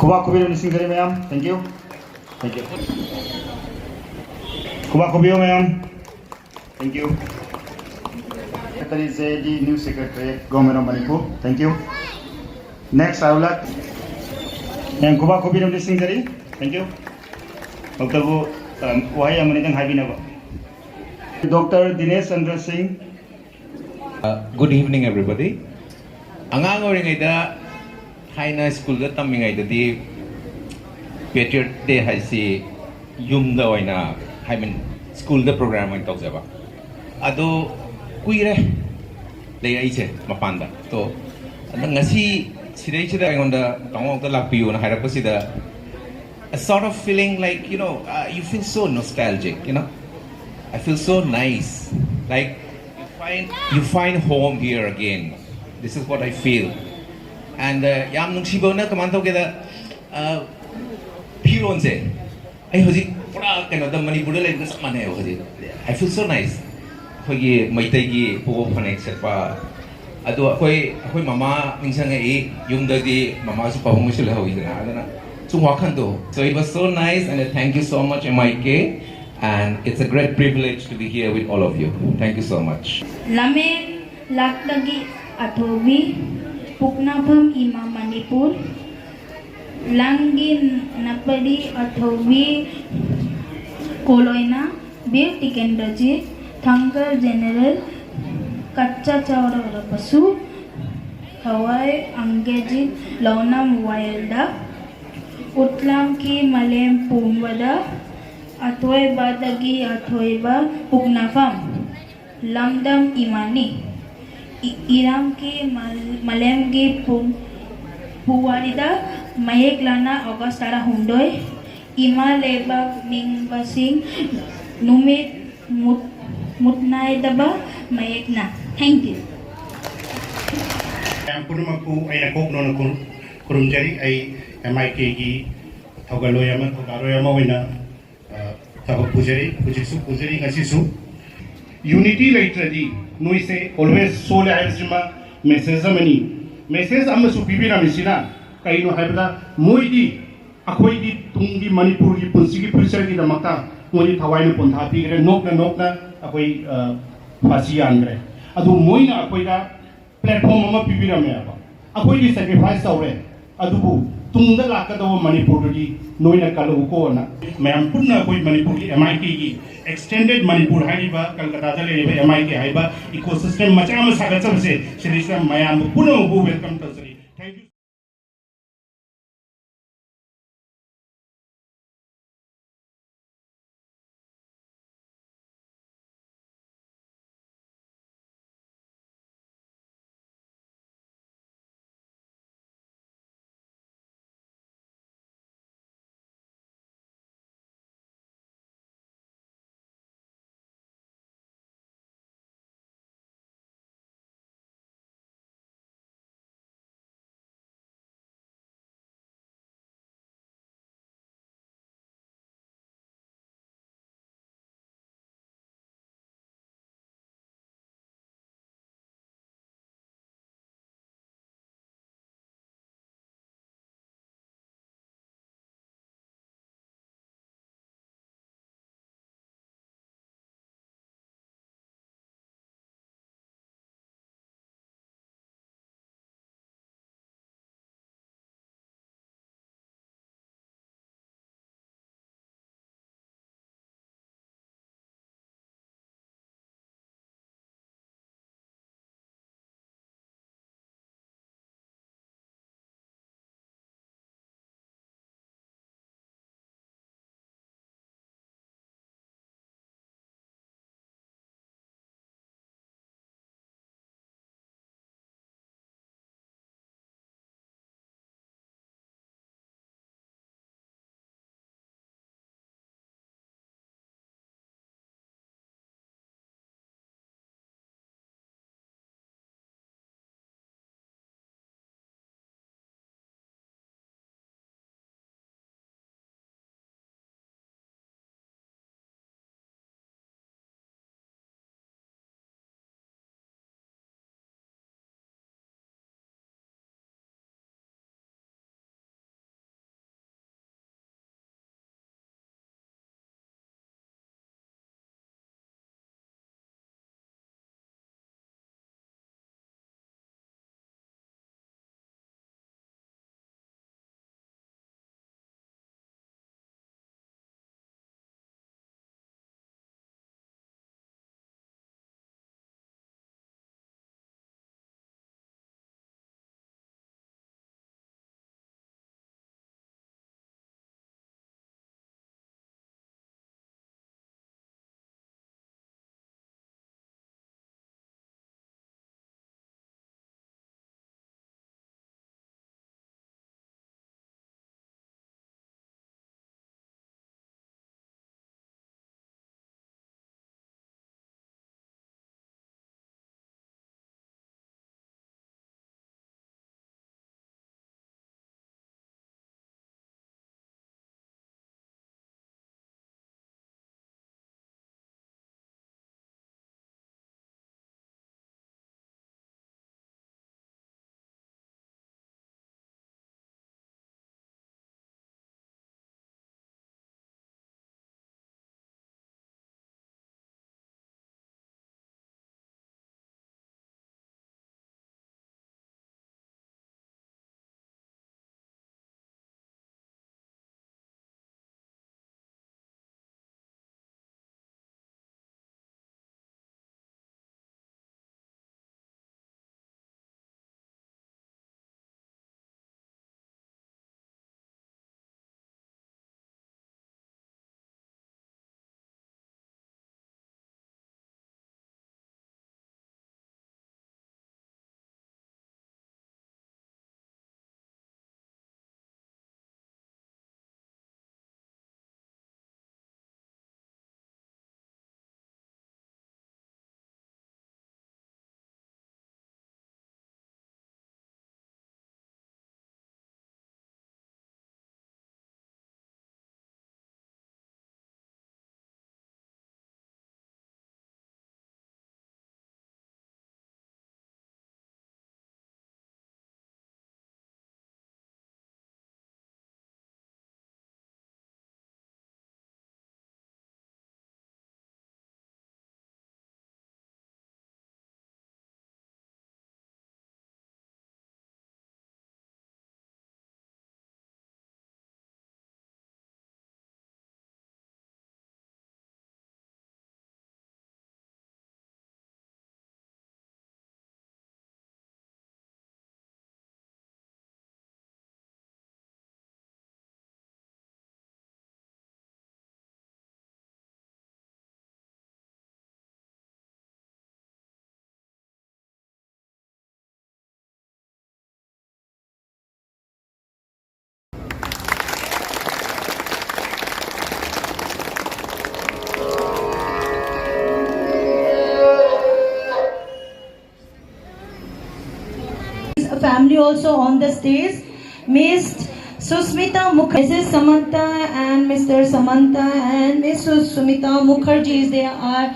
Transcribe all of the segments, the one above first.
Kuba Kubio Nisingari ma'am, thank you. Thank you. Kuba Kubio ma'am, thank you. Secretary Zaidi, new secretary, Government of Manipur, thank you. Next, I would like, and Kuba Kubio Nisingari, thank you. Dr. Wahai Amanitang Habinaba. Dr. Dinesh Chandra Singh. Good evening, everybody. Angang oringaida haina school da tamingaida di Patriot Day haisi yumda oina I mean school da program oin tawjaba. Ado kuire leiaiche mapanda. To ngasi sidai chida ngonda tangong ta lakpiu na hairapasida a sort of feeling like you feel so nostalgic, I feel so nice, like you find home here again. This is what I feel. And yam nung sibaw na kamantaw kita piron se. Ay hoji pura kano da Manipur la ina sa mane hoji. I feel so nice. Hoji maitai gi pugo connect sa pa. Ado ako'y mama minsan nga yung dadi mama su pa mo sila hoji na adana. So it was so nice, and thank you so much, MIK. And it's a great privilege to be here with all of you. Thank you so much. Lame laklagi athobi puknabham ima Manipur langin napadi athobi koloina bir tikendraji thankar general kacha chawra pasu hawai angeji launam wilda utlam ki malem pumwada Athoy badagi athoyba puknafam lamdam imani iram ki malem ki puwarida mayek lana augustara hundoy ima leba ning basing numit mutnay daba mayek na. Thank you. Purmaku ay nakok no kurumjari ay MIK gi thogaloyama thogaroyama wina Tabak Pujari Ngasisu. Unity laterally, no say always sole aizma message mani. Message amma supibina misina. Kaino habda moidi akoidi tungi Manipur ki punsi ki future ki damata moidi thawai na pontha pigre nokna akoi fasi angre. Adu moina akoida platform amma pibina me aba. Akoidi sacrifice tawre. Adu tungda lakadawa Manipur ki noina kalu ko na. Mayam punna koi Manipur ki MIK ki extended Manipur haiba Kolkata jale lebe MIK haiba ecosystem macam sagat se Shri mayam punna welcome to Sri. Thank you. family also on the stage. Miss Susmita Mukherjee, Mrs. Samantha and Mr. Samantha and Miss Susmita Mukherjee, they are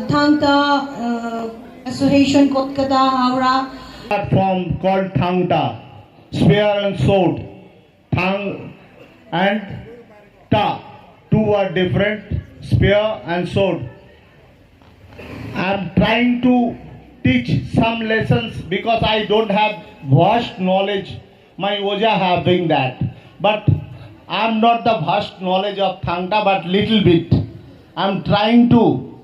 Thangta Association Kolkata, Howrah. Platform called Thangta, spear and sword. Thang and Ta, two are different, spear and sword. I am trying to teach some lessons because I don't have vast knowledge. My Oja having that, but I am not the vast knowledge of Thangta, but little bit. I am trying to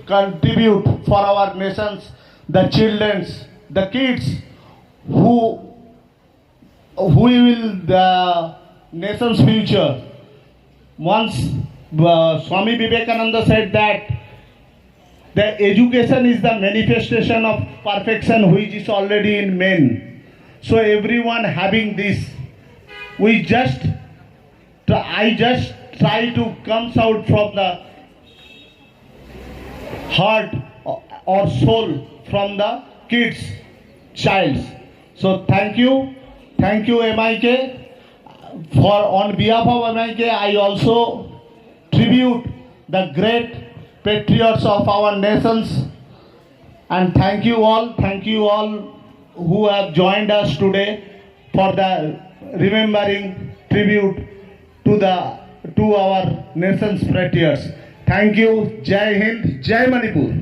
contribute for our nations, the childrens, the kids who will the nation's future. Once Swami Vivekananda said that the education is the manifestation of perfection which is already in men. So everyone having this, I just try to come out from the heart or soul from the kids, childs. So thank you MIK. For on behalf of MIK, I also tribute the great patriots of our nations, and thank you all who have joined us today for the remembering tribute to our nation's patriots. Thank you. Jai Hind, Jai Manipur.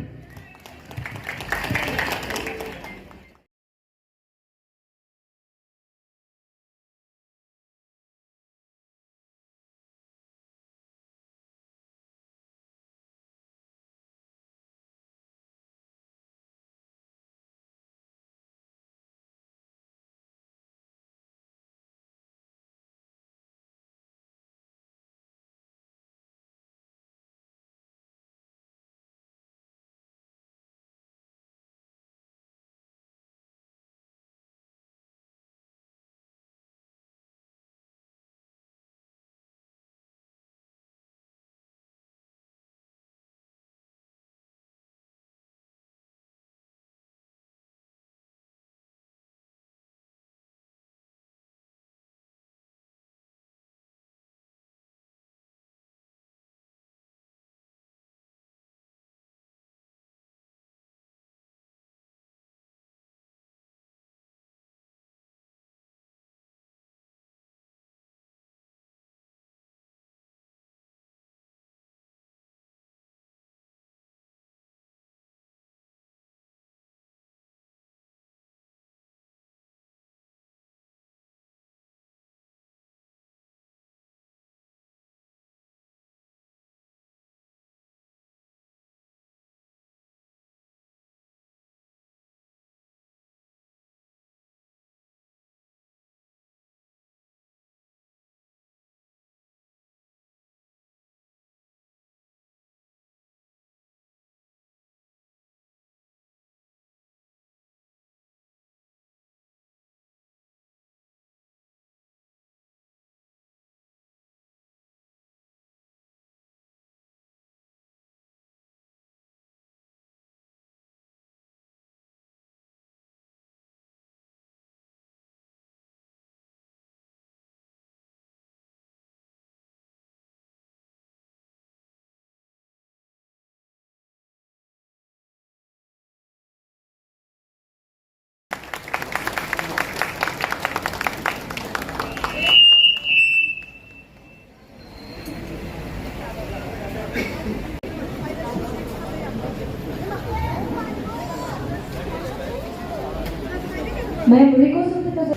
मैं request करता हूं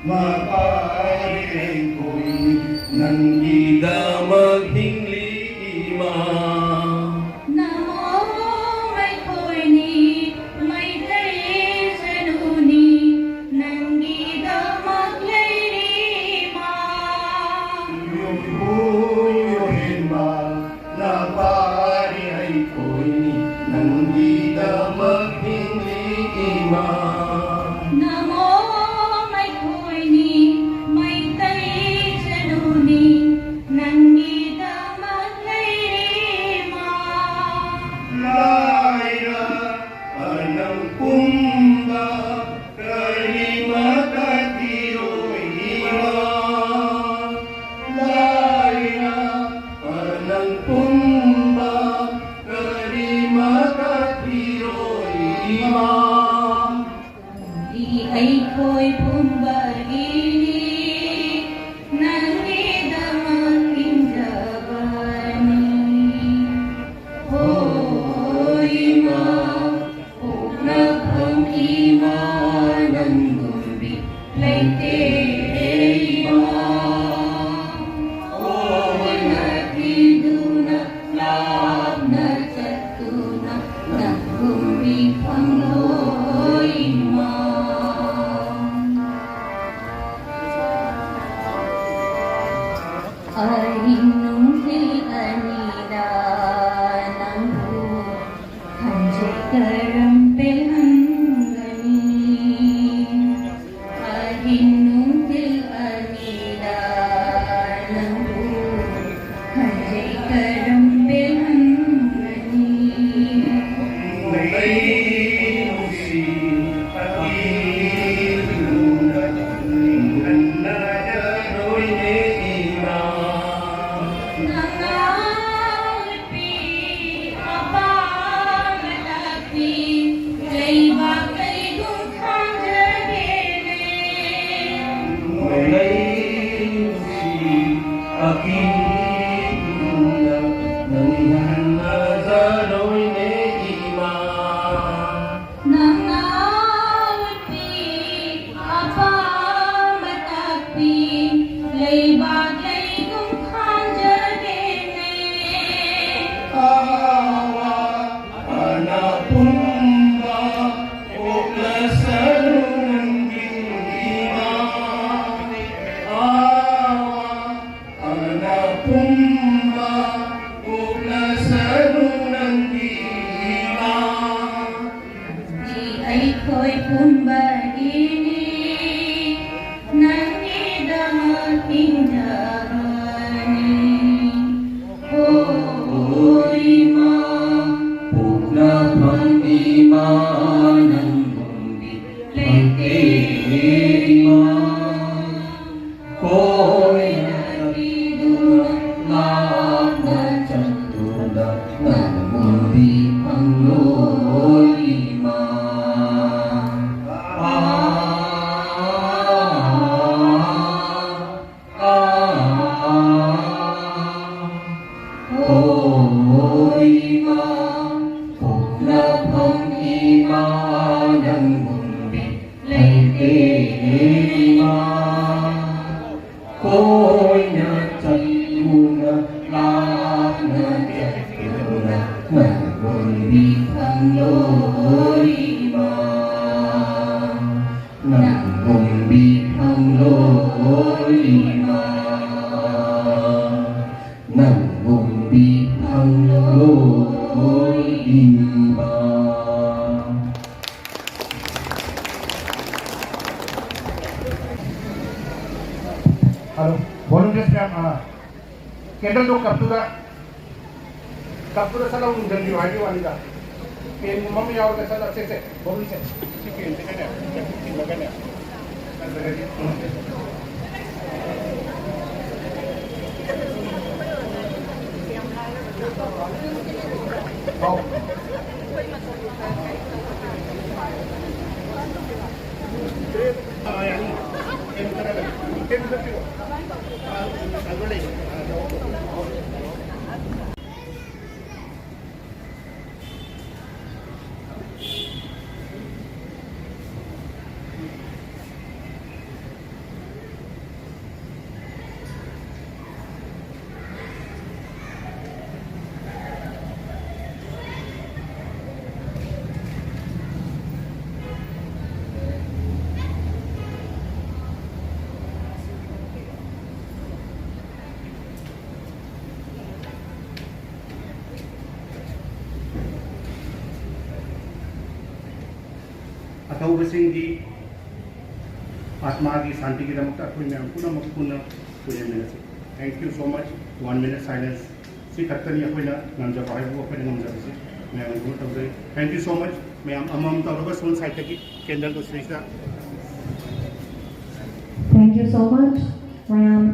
mapari ko'y nangidamag hingli ima. Halo, volunteers kendal do kaptuda sala undan di wadi wanda ke mami yaw ka sala se bolu se sikin te kana ke magana अथौबसिंगी आत्मा की शांति की दमक अखोई ma'am पुनः पूजे मिनसी thank you so much 1 minute silence सी खत्तनी अखोइना नमजा बाइबु अखोइना नमजाबसी मैम को तौजे thank you so much ma'am अमम तौरगा सोन साइड की कैंडल को श्रीसा Thank you so much. Ram.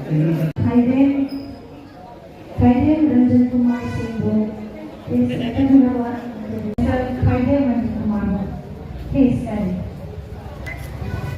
Amen.